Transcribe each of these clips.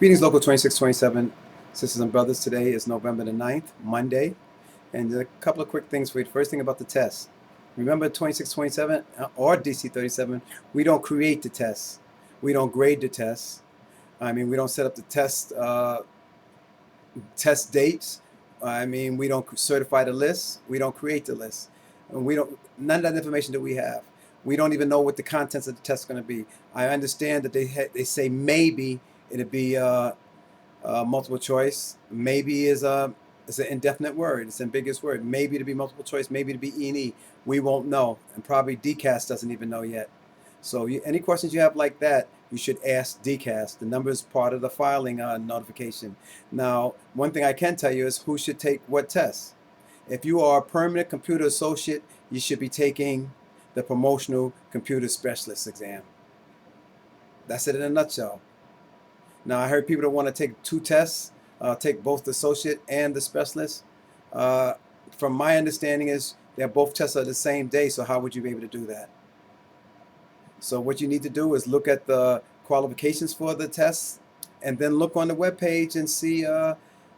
Greetings, Local 2627 sisters and brothers. Today is November the 9th, Monday, and a couple of quick things for you. First thing about the test. Remember 2627 or DC37, we don't create the tests. We don't grade the tests. I mean, we don't set up the test dates. I mean, we don't certify the list. We don't create the list. And none of that information that we have. We don't even know what the contents of the test is going to be. I understand that they say maybe it'd be multiple choice. Maybe is an indefinite word. It's an ambiguous word. Maybe to be multiple choice. Maybe to be E&E. We won't know, and probably DCAS doesn't even know yet. So any questions you have like that, you should ask DCAS. The number is part of the filing notification. Now, one thing I can tell you is who should take what tests. If you are a permanent computer associate, you should be taking the promotional computer specialist exam. That's it in a nutshell. Now, I heard people that want to take two tests, take both the associate and the specialist. From my understanding is they're both tests are the same day, so how would you be able to do that? So what you need to do is look at the qualifications for the tests and then look on the webpage and see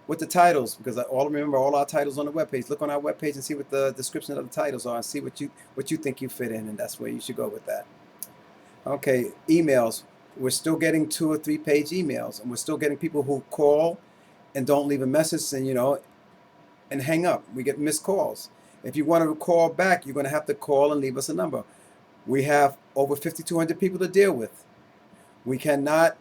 what the titles, because remember all our titles on the webpage. Look on our webpage and see what the description of the titles are and see what you think you fit in, and that's where you should go with that. Okay, emails. We're still getting 2 or 3 page emails, and we're still getting people who call and don't leave a message and hang up. We get missed calls. If you want to call back, you're going to have to call and leave us a number. We have over 5,200 people to deal with. We cannot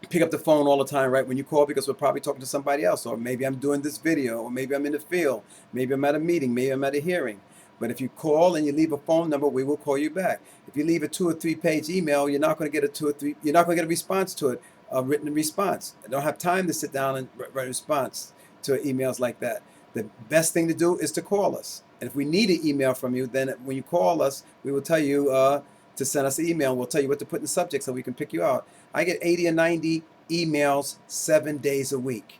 pick up the phone all the time right when you call, because we're probably talking to somebody else, or maybe I'm doing this video, or maybe I'm in the field, maybe I'm at a meeting, maybe I'm at a hearing. But if you call and you leave a phone number, we will call you back. If you leave a 2 or 3 page email, you're not going to get you're not going to get a response to it, a written response. I don't have time to sit down and write a response to emails like that. The best thing to do is to call us. And if we need an email from you, then when you call us, we will tell you to send us an email. We'll tell you what to put in the subject so we can pick you out. I get 80 or 90 emails 7 days a week.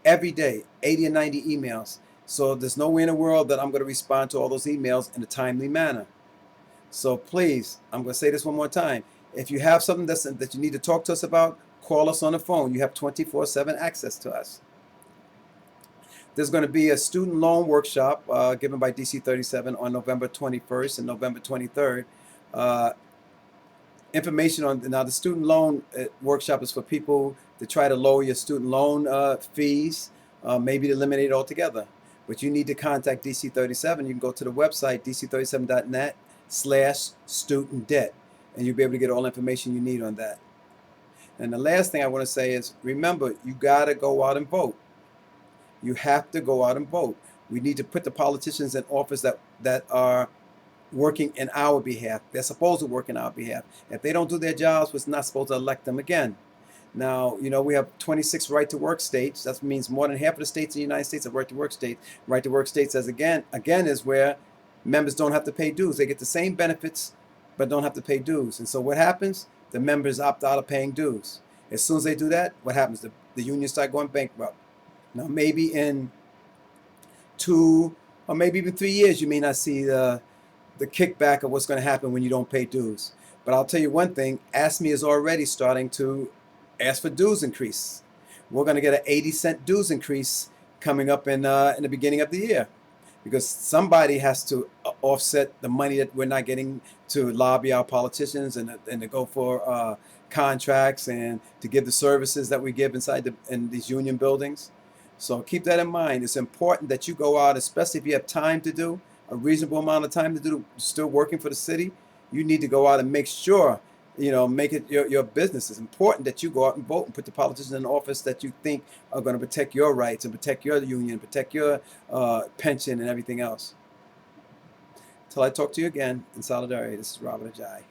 Every day, 80 or 90 emails. So there's no way in the world that I'm going to respond to all those emails in a timely manner. So please, I'm going to say this one more time. If you have something that you need to talk to us about, call us on the phone. You have 24/7 access to us. There's going to be a student loan workshop given by DC37 on November 21st and November 23rd. Information on now the student loan workshop is for people to try to lower your student loan fees, maybe to eliminate it altogether. But you need to contact DC37. You can go to the website dc37.net/student-debt, and you'll be able to get all the information you need on that. And the last thing I want to say is, remember, you got to go out and vote. You have to go out and vote. We need to put the politicians in office that are working in our behalf. They're supposed to work in our behalf. If they don't do their jobs, we're not supposed to elect them again. Now, you know, we have 26 right-to-work states. That means more than half of the states in the United States are right-to-work states. Right-to-work states, as again is where members don't have to pay dues. They get the same benefits, but don't have to pay dues. And so what happens? The members opt out of paying dues. As soon as they do that, what happens? The unions start going bankrupt. Now, maybe in 2 or maybe even 3 years, you may not see the kickback of what's going to happen when you don't pay dues. But I'll tell you one thing, ASME is already starting to ask for dues increase. We're going to get an 80-cent dues increase coming up in the beginning of the year, because somebody has to offset the money that we're not getting to lobby our politicians and to go for contracts and to give the services that we give in these union buildings. So keep that in mind. It's important that you go out, especially if you have time to do, a reasonable amount of time to do, still working for the city. You need to go out and make sure, you know, make it your business. It's important that you go out and vote and put the politicians in office that you think are going to protect your rights and protect your union, protect your pension and everything else. Until I talk to you again, in solidarity, this is Robert Ajay.